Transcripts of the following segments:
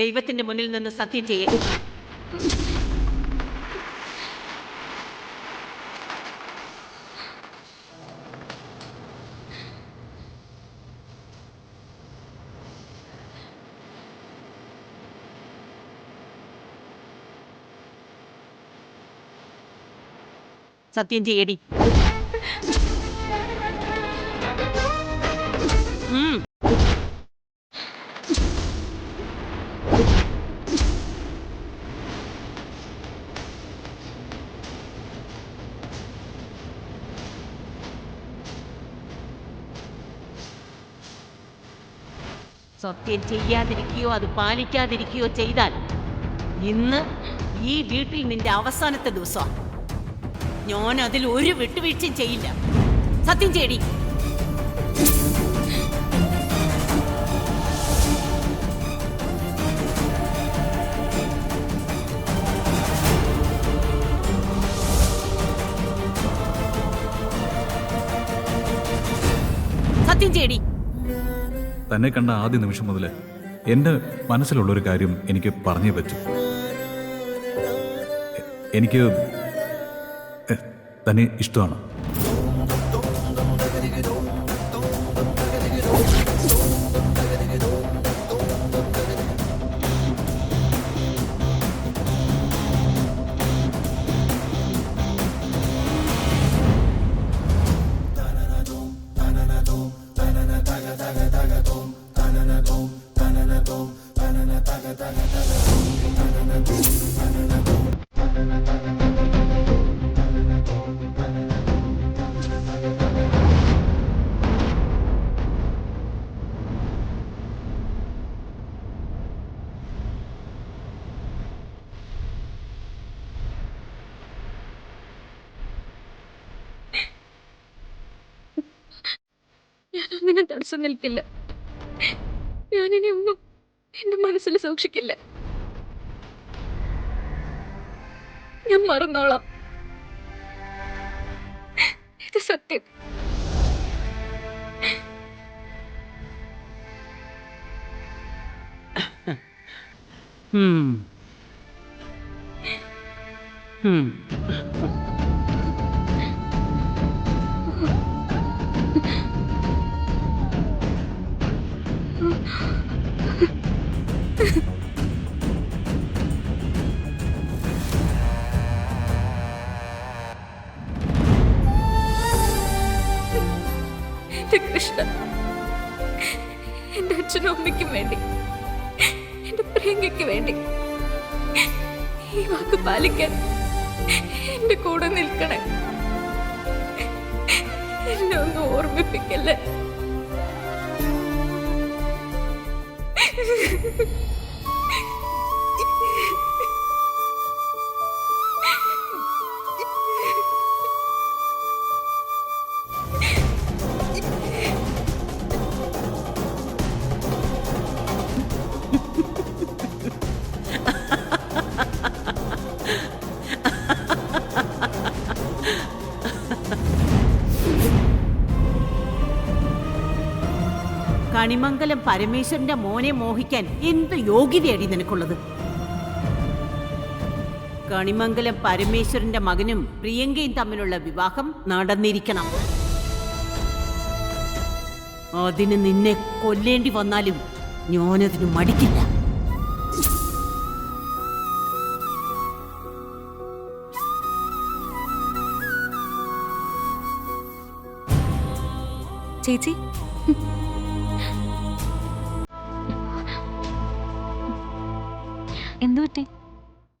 ദൈവത്തിന്റെ മുന്നിൽ നിന്ന് സത്യം ചെയ്യേ. സത്യം ചെയ്യടി. സത്യം ചെയ്യാതിരിക്കുകയോ അത് പാലിക്കാതിരിക്കുകയോ ചെയ്താൽ ഇന്ന് ഈ വീട്ടിൽ നിന്റെ അവസാനത്തെ ദിവസമാണ്. ഞാൻ അതിൽ ഒരു വിട്ടുവീഴ്ചയും ചെയ്യില്ല. സത്യം ചെയ്യടി. സത്യം ചെയ്യടി. തന്നെ കണ്ട ആദ്യ നിമിഷം മുതൽ എൻ്റെ മനസ്സിലുള്ളൊരു കാര്യം എനിക്ക് പറഞ്ഞേ പറ്റൂ. എനിക്ക് തന്നെ ഇഷ്ടമാണ്. ഞാനൊന്നിനും തടസ്സം നിൽക്കില്ല. ഞാനിനി ഒന്നും എന്റെ മനസ്സിൽ സൂക്ഷിക്കില്ല. ഞാൻ മറന്നോളാം. ഇത് സത്യം. എന്റെ കൃഷ്ണ, എന്റെ അച്ഛനും അമ്മയ്ക്കും വേണ്ടി, എന്റെ പ്രിയങ്കയ്ക്ക് വേണ്ടി ഈ വാക്ക് പാലിക്കാൻ എന്റെ കൂടെ നിൽക്കണേ. എന്നെ ഒന്ന് ഓർമ്മിപ്പിക്കല്ലേ. കണിമംഗലം പരമേശ്വരന്റെ മോനെ മോഹിക്കാൻ എന്ത് യോഗ്യതയടി നിനക്കുള്ളത്? കണിമംഗലം പരമേശ്വരന്റെ മകനും പ്രിയങ്കയും തമ്മിലുള്ള വിവാഹം നടന്നിരിക്കണം. അതിന് നിന്നെ കൊല്ലേണ്ടി വന്നാലും ഞാനതിന് മടിക്കില്ല. ചേച്ചി, എന്തു പറ്റി?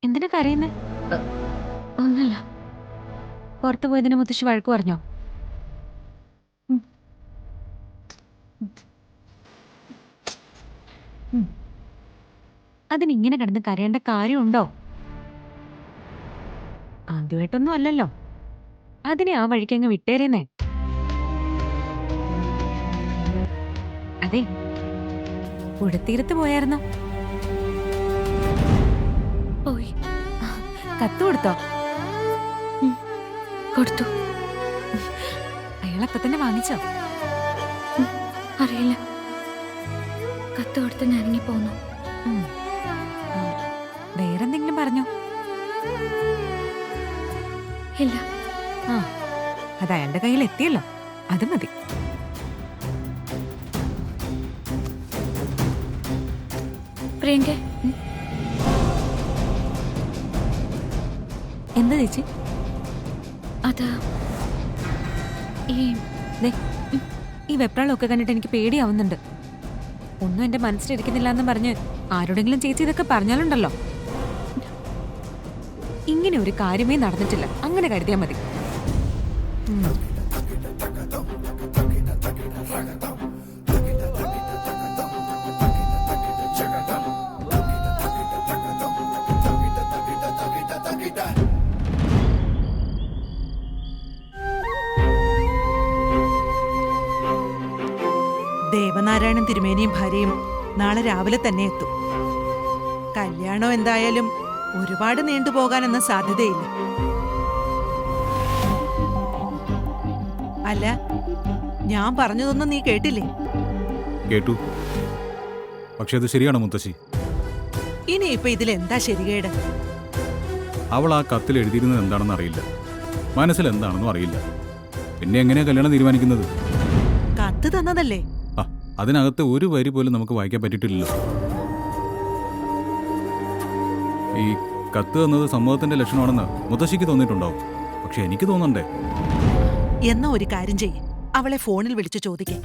എന്തിനാ കരയുന്നേ? ഒന്നുമില്ല. പുറത്തു പോയതിന് മുത്തശ്ശി വഴക്ക് പറഞ്ഞോ? അതിനിങ്ങനെ കിടന്ന് കരയേണ്ട കാര്യമുണ്ടോ? ആദ്യമായിട്ടൊന്നും അല്ലല്ലോ. അതിനെ ആ വഴിക്കങ്ങ് വിട്ടേരെന്നേ. അതെ, പുഴത്തീരത്ത് പോയായിരുന്നോ? പോയി. കത്ത് കൊടുത്തോ? കൊടുത്തു. അയാളപ്പൊ തന്നെ വാങ്ങിച്ചോ? അറിയില്ല. കത്ത് കൊടുത്ത് ഞാനിങ്ങി പോന്നു. ഇല്ല. ആ അത് അയാളുടെ കയ്യിൽ എത്തിയല്ലോ, അത് മതി. പ്രിയങ്ക, എന്താ ചേച്ചി? അത് ഈ ദേ, ഈ വെപ്രാളമൊക്കെ കണ്ടിട്ട് എനിക്ക് പേടിയാവുന്നുണ്ട്. ഒന്നും എന്റെ മനസ്സിലിരിക്കുന്നില്ല എന്ന് പറഞ്ഞ് ആരോടെങ്കിലും ചേച്ചി ഇതൊക്കെ പറഞ്ഞാലുണ്ടല്ലോ, ഇങ്ങനെ ഒരു കാര്യമേ നടന്നിട്ടില്ല, അങ്ങനെ കരുതിയാ മതി. ദേവനാരായണൻ തിരുമേനിയും ഭാര്യയും നാളെ രാവിലെ തന്നെ എത്തും. കല്യാണം എന്തായാലും ഒരുപാട് നീണ്ടുപോകാനൊന്നും സാധ്യതയില്ല. അല്ല, ഞാൻ പറഞ്ഞതൊന്നും നീ കേട്ടില്ലേ? കേട്ടു. പക്ഷെ അത് ശരിയാണോ മുത്തശ്ശി? ഇനിയിപ്പൊ ഇതിലെന്താ ശരികേട്? അവൾ ആ കത്തിൽ എഴുതിയിരുന്നത് എന്താണെന്ന് അറിയില്ല, മനസ്സിൽ എന്താണെന്നും അറിയില്ല. പിന്നെ എങ്ങനെയാ കല്യാണം തീരുമാനിക്കുന്നത്? കത്ത് തന്നതല്ലേ? ആ, അതിനകത്ത് ഒരു വരി പോലും നമുക്ക് വായിക്കാൻ പറ്റിയിട്ടില്ലല്ലോ. ഈ കത്ത് എന്നത് സമ്മതത്തിന്റെ ലക്ഷണമാണെന്ന് മുത്തശ്ശിക്ക് തോന്നിയിട്ടുണ്ടാവും, പക്ഷെ എനിക്ക് തോന്നണ്ടേ? എന്നാ ഒരു കാര്യം ചെയ്യ്, അവളെ ഫോണിൽ വിളിച്ചു ചോദിക്കേ.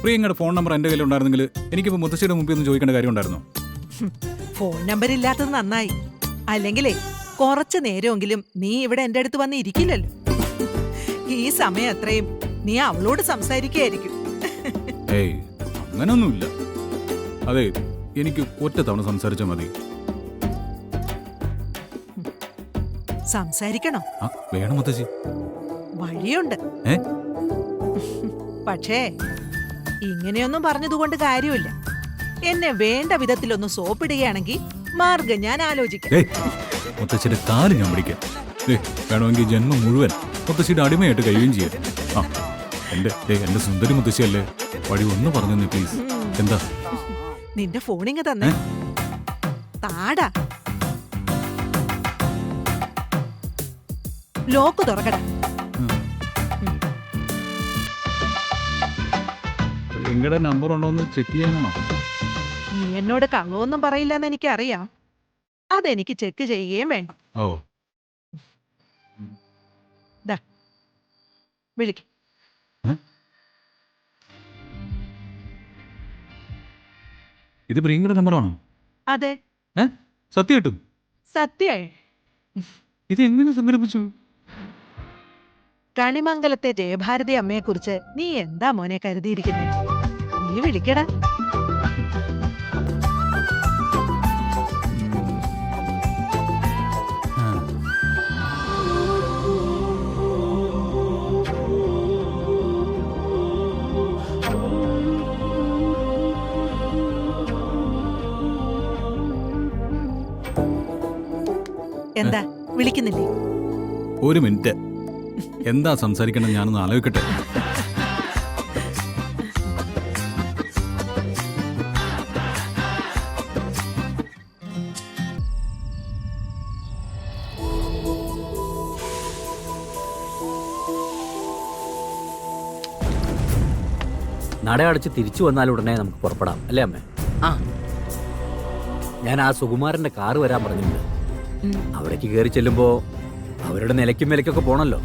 പ്രിയങ്കയുടെ ഫോൺ നമ്പർ എന്റെ കയ്യിലുണ്ടായിരുന്നെങ്കിൽ എനിക്കിപ്പോ മുത്തശ്ശിയുടെ മുമ്പിൽ ഒന്ന് ചോദിക്കേണ്ട കാര്യം ഉണ്ടായിരുന്നോ? ഫോൺ നമ്പർ ഇല്ലാത്തത് നന്നായി. അല്ലെങ്കിലേ കുറച്ചു നേരമെങ്കിലും നീ ഇവിടെ എന്റെ അടുത്ത് വന്ന് ഇരിക്കില്ലല്ലോ. ഈ സമയം അത്രയും നീ അവളോട് സംസാരിക്കുകയായിരിക്കും. ഏയ്, അങ്ങനൊന്നുമില്ല. അതെ, എനിക്ക് ഒറ്റ തവണ സംസാരിച്ചാൽ മതി. സംസാരിക്കണോ? ആ, വേണം മുത്തശ്ശി. വഴിയുണ്ട്. ഏ? പക്ഷേ ഇങ്ങനെയൊന്നും പറഞ്ഞതുകൊണ്ട് കാര്യമില്ല. എന്നെ വേണ്ട വിധത്തിലൊന്ന് സോപ്പിടുകയാണെങ്കിൽ മാർഗം ഞാൻ ആലോചിക്കാം. ഏയ്, മുത്തശ്ശിയുടെ കാല് ഞാൻ പിടിക്കാം. വേണമെങ്കിൽ ജന്മം മുഴുവൻ മുത്തശ്ശിയുടെ അടിമയായിട്ട് കഴിയുകയും ചെയ്യാം. ആ, എന്റെ സുന്ദരി മുത്തശ്ശിയല്ലേ, വഴി ഒന്ന് പറഞ്ഞു പ്ലീസ്. എന്താ? നിന്റെ ഫോണിങ് തന്നെ താടാ. ലോക്ക് തുറക്കടാ. പ്രിയങ്കയുടെ നമ്പർ ഉണ്ടോ എന്ന് ചെക്ക് ചെയ്യാനാണോ? നീ എന്നോട് കള്ളൊന്നും പറയില്ലെന്ന് എനിക്കറിയാം. അതെനിക്ക് ചെക്ക് ചെയ്യുകയും വേണം. ഓ, വിളിക്ക്. ഇത് പ്രിയങ്കയുടെ നമ്പറാണോ? അതെ, സത്യമായിട്ടും? സത്യായി. ഇത് എങ്ങനെ സംഘടിപ്പിച്ചു? കണിമംഗലത്തെ ജയഭാരതി അമ്മയെ കുറിച്ച് നീ എന്താ മോനെ കരുതിയിരിക്കുന്നത്? നീ വിളിക്കടാ. എന്താ വിളിക്കുന്നില്ലേ? ഒരു മിനിറ്റ്, എന്താ സംസാരിക്കണം ഞാനൊന്ന് ആലോചിക്കട്ടെ. നട അടച്ച് തിരിച്ചു വന്നാൽ ഉടനെ നമുക്ക് പുറപ്പെടാം, അല്ലേ അമ്മേ? ആ, ഞാൻ ആ സുകുമാരന്റെ കാറ് വരാൻ പറഞ്ഞിട്ടുണ്ട്. അവിടേക്ക് കയറി ചെല്ലുമ്പോ അവരുടെ നിലയ്ക്കും വിലക്കൊക്കെ പോണല്ലോ.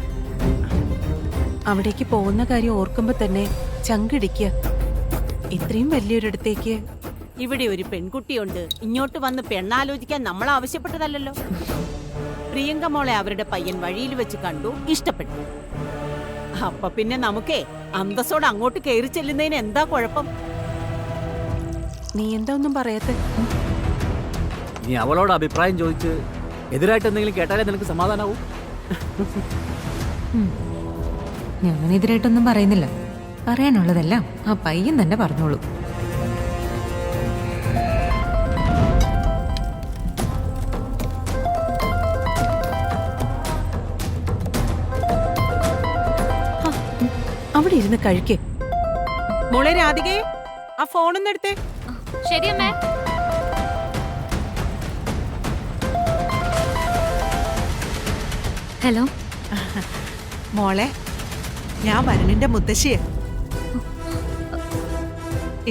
അവിടേക്ക് പോകുന്ന കാര്യം ഓർക്കുമ്പോ തന്നെ ചങ്കിടിക്കുക. ഇത്രയും വലിയൊരിടത്തേക്ക്. ഇവിടെ ഒരു പെൺകുട്ടിയുണ്ട്, ഇങ്ങോട്ട് വന്ന് പെണ്ണാലോചിക്കാൻ നമ്മൾ ആവശ്യപ്പെട്ടതല്ലല്ലോ. പ്രിയങ്ക മോളെ അവരുടെ പയ്യൻ വഴിയിൽ വെച്ച് കണ്ടു, ഇഷ്ടപ്പെട്ടു. അപ്പൊ പിന്നെ നമുക്കേ അന്തസ്സോടെ അങ്ങോട്ട് കയറി ചെല്ലുന്നതിന് എന്താ കുഴപ്പം? നീ എന്താ ഒന്നും പറയാത്തെ? ഇനി അവളോട് അഭിപ്രായം ചോദിച്ച് എതിരായിട്ട് എന്തെങ്കിലും കേട്ടാലേ നിനക്ക് സമാധാനാവൂ. ഞാനെതിരായിട്ടൊന്നും പറയുന്നില്ല. പറയാനുള്ളതെല്ലാം ആ പയ്യൻ തന്നെ പറഞ്ഞോളൂ. അവിടെ ഇരുന്ന് കഴിക്കേ. മോളെ രാധികേ, ആ ഫോണൊന്നും എടുത്തേ. ശരി അമ്മേ. ഹലോ, മോളെ, ഞാൻ വരുണിന്റെ മുത്തശ്ശിയെ.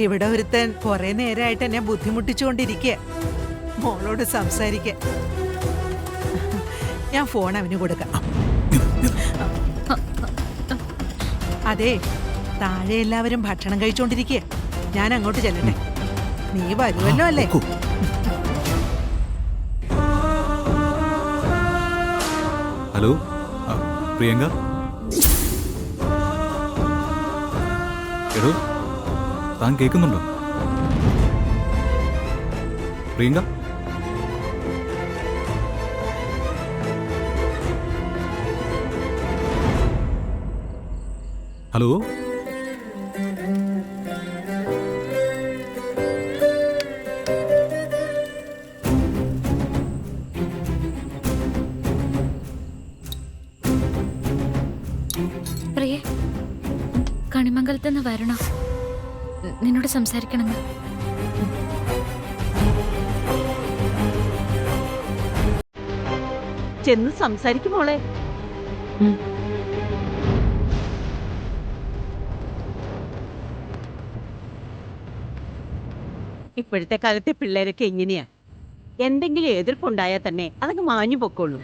ഇവിടെ ഒരുത്തൻ കുറെ നേരമായിട്ട് എന്നെ ബുദ്ധിമുട്ടിച്ചുകൊണ്ടിരിക്കുക. മോളോട് സംസാരിക്കാൻ ഞാൻ ഫോൺ അവന് കൊടുക്കാം. അതെ, താഴെ എല്ലാവരും ഭക്ഷണം കഴിച്ചോണ്ടിരിക്കുക. ഞാൻ അങ്ങോട്ട് ചെല്ലട്ടെ. നീ വരുമല്ലോ അല്ലേ? ഹലോ, പ്രിയങ്ക. എടോ, താൻ കേൾക്കുന്നുണ്ടോ? പ്രിയങ്ക, ഹലോ. പ്രിയേ, കണിമംഗലത്ത് നിന്ന് വരണോ? നിന്നോട് സംസാരിക്കണമെന്ന്. ചെന്ന് സംസാരിക്കും മോളെ. ഇപ്പോഴത്തെ കാലത്തെ പിള്ളേരൊക്കെ ഇങ്ങനെയാ. എന്തെങ്കിലും എതിർപ്പുണ്ടായാൽ തന്നെ അതൊക്കെ മാഞ്ഞു പൊക്കോളൂ.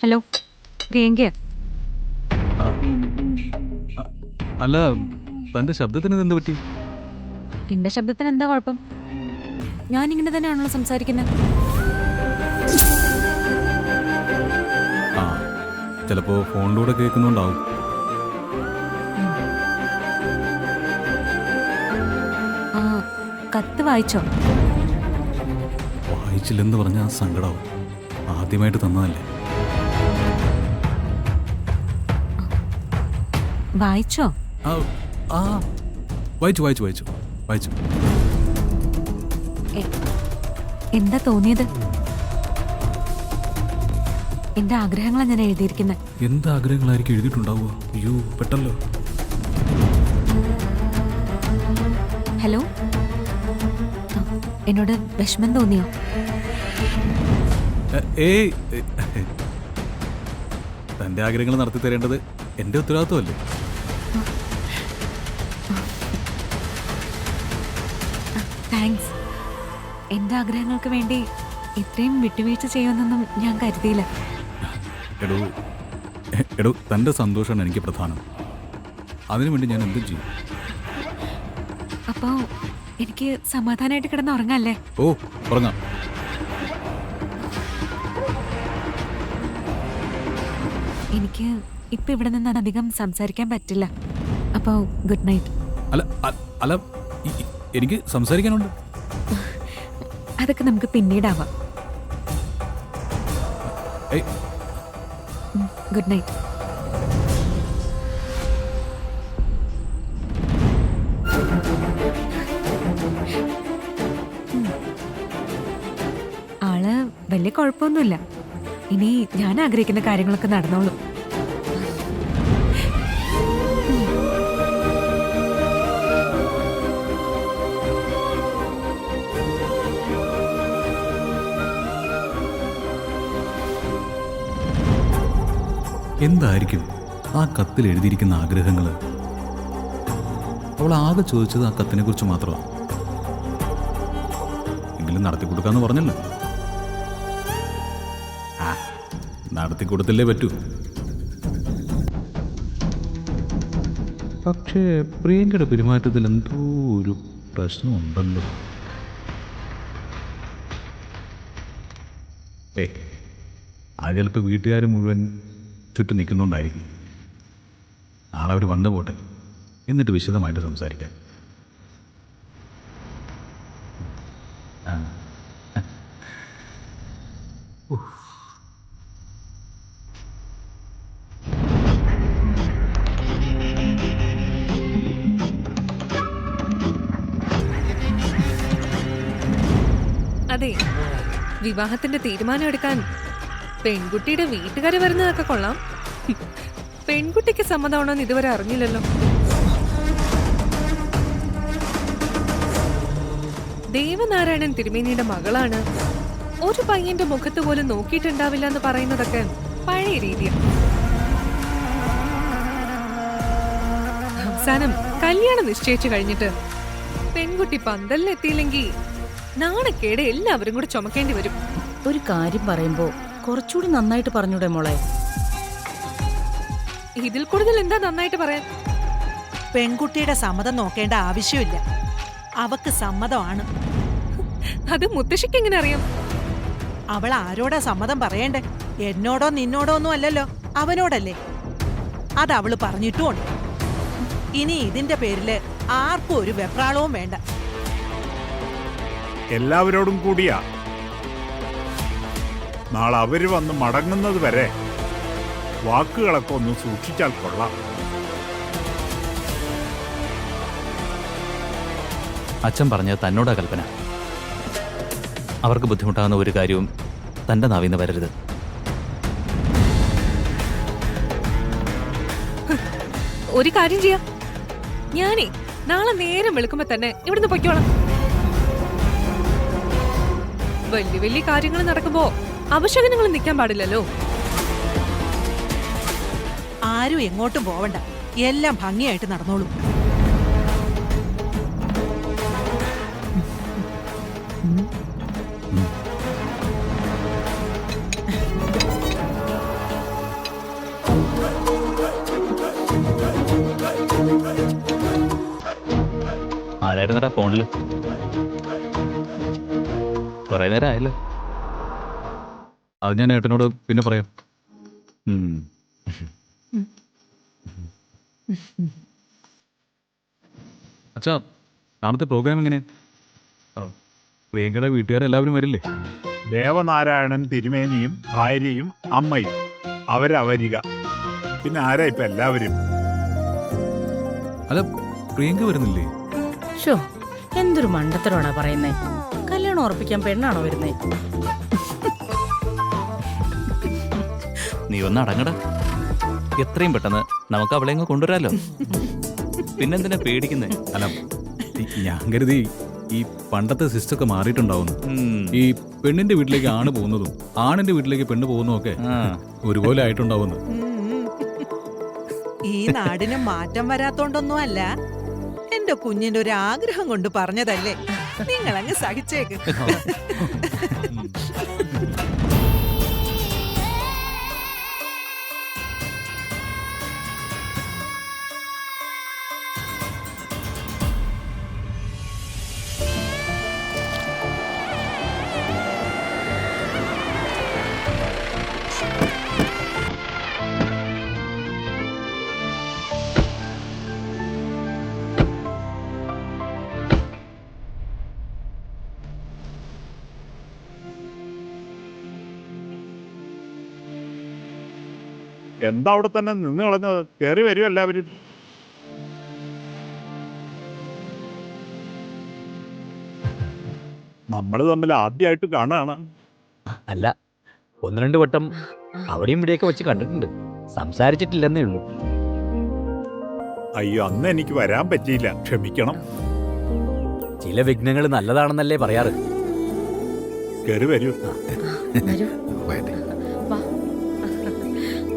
ഹലോ, പ്രിയങ്ക. അല്ല, തന്റെ ശബ്ദത്തിന് എന്ത് പറ്റി? എന്റെ ശബ്ദത്തിന് എന്താ കുഴപ്പം? ഞാനിങ്ങനെ തന്നെയാണല്ലോ സംസാരിക്കുന്നത്. ആ, ചിലപ്പോ ഫോണിലൂടെ കേൾക്കുന്നുണ്ടാവും. ആ, കത്ത് വായിച്ചോ? വായിച്ചില്ലെന്ന് പറഞ്ഞാൽ സങ്കടാവും. ആദ്യമായിട്ട് തന്നതല്ലേ. വായിച്ചോ? ആ ആ വായിച്ചു വായിച്ചു വായിച്ചു വായിച്ചു. എന്താ തോന്നിയത്? എന്റെ ആഗ്രഹങ്ങളാണ് ഞാൻ എഴുതിയിരിക്കുന്നത്. എന്ത് ആഗ്രഹങ്ങളായിരിക്കും എഴുതിയിട്ടുണ്ടാവുക? അയ്യോ, പെട്ടല്ലോ. ഹലോ, എന്നോട് വിഷമം തോന്നിയോ? ഏയ്, തന്റെ ആഗ്രഹങ്ങൾ നടത്തി തരേണ്ടത് എന്റെ ഉത്തരവാദിത്വമല്ലേ? താങ്ക്സ്. എന്റെ ആഗ്രഹങ്ങൾക്ക് വേണ്ടി ഇത്രയും വിട്ടുവീഴ്ച ചെയ്യുമെന്നൊന്നും ഞാൻ കരുതിയില്ല. എടോ, തന്റെ സന്തോഷമാണ് എനിക്ക് പ്രധാനം. അതിനുവേണ്ടി ഞാൻ എന്തും ചെയ്യും. അപ്പോ എനിക്ക് സമാധാനമായിട്ട് കിടന്ന് ഉറങ്ങാല്ലേ? ഓ, ഉറങ്ങാം. എനിക്ക് ഇപ്പൊ ഇവിടെ നിന്ന് അധികം സംസാരിക്കാൻ പറ്റില്ല. അപ്പോ ഗുഡ് നൈറ്റ്. അല്ല അല്ല, എനിക്ക് സംസാരിക്കാനുണ്ട്. അതൊക്കെ നമുക്ക് പിന്നീടാവാം. Good night. ആള് വലിയ കുഴപ്പമൊന്നുമില്ല. ഇനി ഞാൻ ആഗ്രഹിക്കുന്ന കാര്യങ്ങളൊക്കെ നടന്നോളും. എന്തായിരിക്കും ആ കത്തിൽ എഴുതിയിരിക്കുന്ന ആഗ്രഹങ്ങൾ? അവൾ ആകെ ചോദിച്ചത് ആ കത്തിനെ കുറിച്ച് മാത്രമാണ്. എങ്കിലും നടത്തി കൊടുക്കാന്ന് പറഞ്ഞല്ലോ. ആ, നടത്തി കൊടുത്തല്ലേ പറ്റൂ. പക്ഷേ പ്രിയങ്കയുടെ പെരുമാറ്റത്തിൽ എന്തോ ഒരു പ്രശ്നമുണ്ടല്ലോ. അത് ചിലപ്പോൾ വീട്ടുകാർ മുഴുവൻ ചുറ്റും നിൽക്കുന്നുണ്ടായിരിക്കും. നാളെ അവർ വന്നു പോട്ടെ, എന്നിട്ട് വിശദമായിട്ട് സംസാരിക്കാം. അതെ, വിവാഹത്തിന്റെ തീരുമാനം എടുക്കാൻ പെൺകുട്ടിയുടെ വീട്ടുകാര് വരുന്നതൊക്കെ കൊള്ളാം. പെൺകുട്ടിക്ക് സമ്മതമാണോന്ന് ഇതുവരെ അറിഞ്ഞില്ലല്ലോ. ദേവനാരായണൻ തിരുമേനിയുടെ മകളാണ്. ഒരു പയ്യന്റെ മുഖത്ത് പോലും നോക്കിയിട്ടുണ്ടാവില്ല എന്ന് പറയുന്നതൊക്കെ പഴയ രീതിയാണ്. അവസാനം കല്യാണം നിശ്ചയിച്ചു കഴിഞ്ഞിട്ട് പെൺകുട്ടി പന്തലിലെത്തിയില്ലെങ്കിൽ നാണക്കേട് എല്ലാവരും കൂടെ ചുമക്കേണ്ടി വരും. ഒരു കാര്യം പറയുമ്പോ കുറച്ചുകൂടി നന്നായിട്ട് പറഞ്ഞൂടെ മോളെ? ഇതിൽ കൂടുതൽ എന്താ നന്നായിട്ട് പറയാൻ? പെൺകുട്ടിയുടെ സമ്മതം നോക്കേണ്ട ആവശ്യമില്ല. അവക്ക് സമ്മതമാണ്. അത് മുത്തശ്ശിക്ക് എങ്ങനെ അറിയാം? അവൾ ആരോടാ സമ്മതം പറയണ്ടേ? എന്നോടോ നിന്നോടോ ഒന്നും അല്ലല്ലോ, അവനോടല്ലേ. അതവള് പറഞ്ഞിട്ടുമുണ്ട്. ഇനി ഇതിന്റെ പേരില് ആർക്കും ഒരു വെപ്രാളവും വേണ്ട. എല്ലാവരോടും കൂടിയാ. നാളെ അവര് വന്ന് മടങ്ങുന്നത് വരെ വാക്കുകളൊക്കെ ഒന്ന് സൂക്ഷിച്ചാൽ കൊള്ളാം. അച്ഛൻ പറഞ്ഞത് തന്നോടാ കൽപ്പന. അവർക്ക് ബുദ്ധിമുട്ടാകുന്ന ഒരു കാര്യവും തൻ്റെ നാവിന്ന് വരരുത്. ഒരു കാര്യം ചെയ്യാം, ഞാനേ നാളെ നേരം വെളുക്കുമ്പോ തന്നെ ഇവിടുന്ന് പൊയ്ക്കോളാം. വലിയ വലിയ കാര്യങ്ങൾ നടക്കുമ്പോ അപശകനങ്ങൾ നിൽക്കാൻ പാടില്ലല്ലോ. ആരും എങ്ങോട്ടും പോവണ്ട, എല്ലാം ഭംഗിയായിട്ട് നടന്നോളൂ. ആരായിരുന്നടാ ഫോണിൽ? കുറെ നേരം ആയല്ലോ. അത് ഞാൻ ഏട്ടനോട് പിന്നെ പറയാം. അച്ഛാ, നാളത്തെ പ്രോഗ്രാം എങ്ങനെയാ? പ്രിയങ്കയുടെ വീട്ടുകാരെല്ലാവരും വരില്ലേ? ദേവനാരായണൻ തിരുമേനിയും ഭാര്യയും അമ്മയും അവരവരിക. പിന്നെ ആരാ ഇപ്പൊ എല്ലാവരും? അല്ല, പ്രിയങ്ക വരുന്നില്ലേ? ഷോ, എന്തൊരു മണ്ടത്തരമാണോ പറയുന്നേ? കല്യാണം ഉറപ്പിക്കാൻ പെണ്ണാണോ വരുന്നേ? നീ ഒന്ന് അടങ്ങടാ. എത്രയും പെട്ടെന്ന് നമുക്ക് അവളെ അങ്ങ് കൊണ്ടുവരാലോ. പിന്നെന്തിനാ പേടിക്കുന്നേ? അല്ല, ഞാൻ കരുതി ഈ പണ്ടത്തെ സിസ്റ്റൊക്കെ മാറിയിട്ടുണ്ടാവുന്നു. ഈ പെണ്ണിന്റെ വീട്ടിലേക്ക് ആണ് പോകുന്നതും ആണിന്റെ വീട്ടിലേക്ക് പെണ്ണ് പോകുന്നതും ഒക്കെ ഒരുപോലെ ആയിട്ടുണ്ടാവുന്നു. ഈ നാടിന് മാറ്റം വരാത്തോണ്ടൊന്നും അല്ല, എന്റെ കുഞ്ഞിന്റെ ഒരു ആഗ്രഹം കൊണ്ട് പറഞ്ഞതല്ലേ. നിങ്ങളങ്ങ് സഹിച്ചേക്ക്. എന്താ അവിടെ തന്നെ നിന്ന് കളഞ്ഞത്? കയറി വരും എല്ലാവരും. നമ്മൾ തമ്മിൽ ആദ്യമായിട്ട് കാണുകയാണ്. അല്ല, ഒന്ന് രണ്ട് വട്ടം അവിടെയും ഇവിടെയൊക്കെ വെച്ച് കണ്ടിട്ടുണ്ട്. സംസാരിച്ചിട്ടില്ലെന്നേ ഉള്ളൂ. അയ്യോ, അന്ന് എനിക്ക് വരാൻ പറ്റിയില്ല, ക്ഷമിക്കണം. ചില വിഘ്നങ്ങൾ നല്ലതാണെന്നല്ലേ പറയാറ്. കയറി വരൂ. വരൂ. വാ.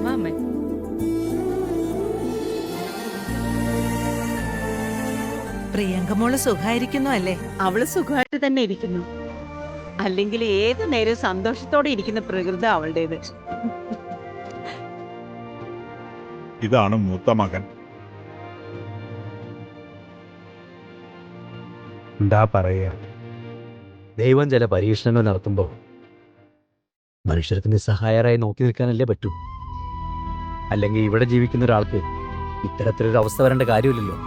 വാ അമ്മേ. പ്രിയങ്കമോള് സുഖായിരിക്കുന്നു അല്ലേ? അവള് സുഖമായിട്ട് തന്നെ ഇരിക്കുന്നു. അല്ലെങ്കിൽ ഏത് നേരം സന്തോഷത്തോടെ ഇരിക്കുന്ന പ്രകൃതി അവളുടേത്. ഇതാണ് മൂത്ത മകൻ. എന്താ പറയാ? ദൈവം ചില പരീക്ഷണങ്ങൾ നടത്തുമ്പോൾ മനുഷ്യർക്ക് നിസ്സഹായരായി നോക്കി നിൽക്കാനല്ലേ പറ്റൂ. അല്ലെങ്കിൽ ഇവിടെ ജീവിക്കുന്ന ഒരാൾക്ക് ഇത്തരത്തിലൊരു അവസ്ഥ വരേണ്ട കാര്യമില്ലല്ലോ.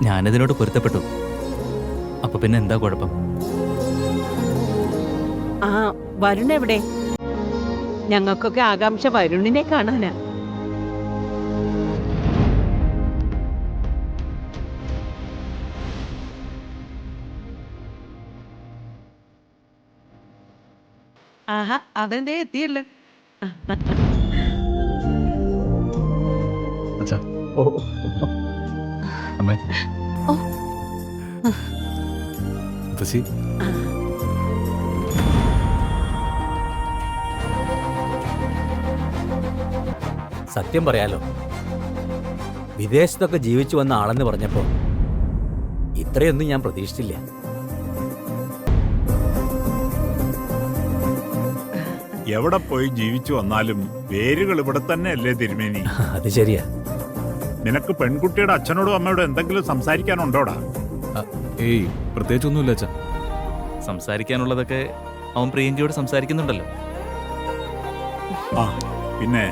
ഞാനതിനോട് പൊരുത്തപ്പെട്ടു. അപ്പൊ പിന്നെ എന്താ കുഴപ്പം? ആ, വരുൺ എവിടെ? ഞങ്ങൾക്കൊക്കെ ആകാംക്ഷ വരുണിനെ കാണാനാ. ആഹാ അതെന്തേ എത്തിയല്ലോ. അച്ഛാ അമ്മേ മുത്തശ്ശി സത്യം പറയാലോ, വിദേശത്തൊക്കെ ജീവിച്ചു വന്ന ആളെന്ന് പറഞ്ഞപ്പോ ഇത്രയൊന്നും ഞാൻ പ്രതീക്ഷിച്ചില്ല. എവിടെ പോയി ജീവിച്ചു വന്നാലും വേരുകൾ ഇവിടെ തന്നെ അല്ലേ തിരുമേനി? അത് ശരിയാ. നിനക്ക് പെൺകുട്ടിയുടെ അച്ഛനോടും അമ്മയോടും എന്തെങ്കിലും സംസാരിക്കാനുണ്ടോടാ? ഏയ് പ്രത്യേകിച്ചൊന്നുമില്ല അച്ഛാ. സംസാരിക്കാനുള്ളതൊക്കെ അവൻ പ്രിയങ്കയോട് സംസാരിക്കുന്നുണ്ടല്ലോ. ആ പിന്നെ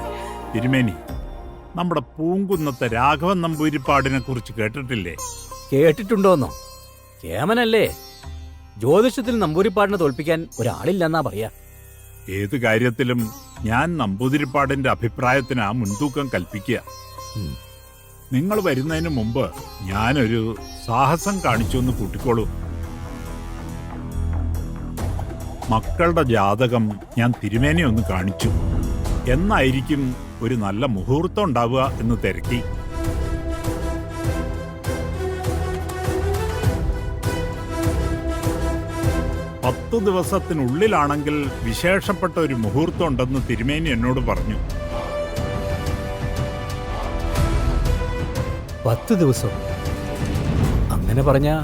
തിരുമേനി, നമ്മുടെ പൂങ്കുന്നത്തെ രാഘവൻ നമ്പൂതിരിപ്പാടിനെ കുറിച്ച് കേട്ടിട്ടില്ലേ? കേട്ടിട്ടുണ്ടോന്നോ? കേമനല്ലേ, ജ്യോതിഷത്തിൽ നമ്പൂരിപ്പാടിനെ തോൽപ്പിക്കാൻ ഒരാളില്ലെന്നാ പറയാ. ഏത് കാര്യത്തിലും ഞാൻ നമ്പൂതിരിപ്പാടിന്റെ അഭിപ്രായത്തിന് മുൻതൂക്കം കൽപ്പിക്കുക. നിങ്ങൾ വരുന്നതിന് മുമ്പ് ഞാനൊരു സാഹസം കാണിച്ചു എന്ന് കൂട്ടിക്കോളൂ. മക്കളുടെ ജാതകം ഞാൻ തിരുമേനി ഒന്ന് കാണിച്ചു. എന്നായിരിക്കും ഒരു നല്ല മുഹൂർത്തം ഉണ്ടാവുക എന്ന് തിരക്കി. പത്ത് ദിവസത്തിനുള്ളിലാണെങ്കിൽ വിശേഷപ്പെട്ട ഒരു മുഹൂർത്തം ഉണ്ടെന്ന് തിരുമേനി എന്നോട് പറഞ്ഞു. 10 ദിവസം അങ്ങനെ പറഞ്ഞാ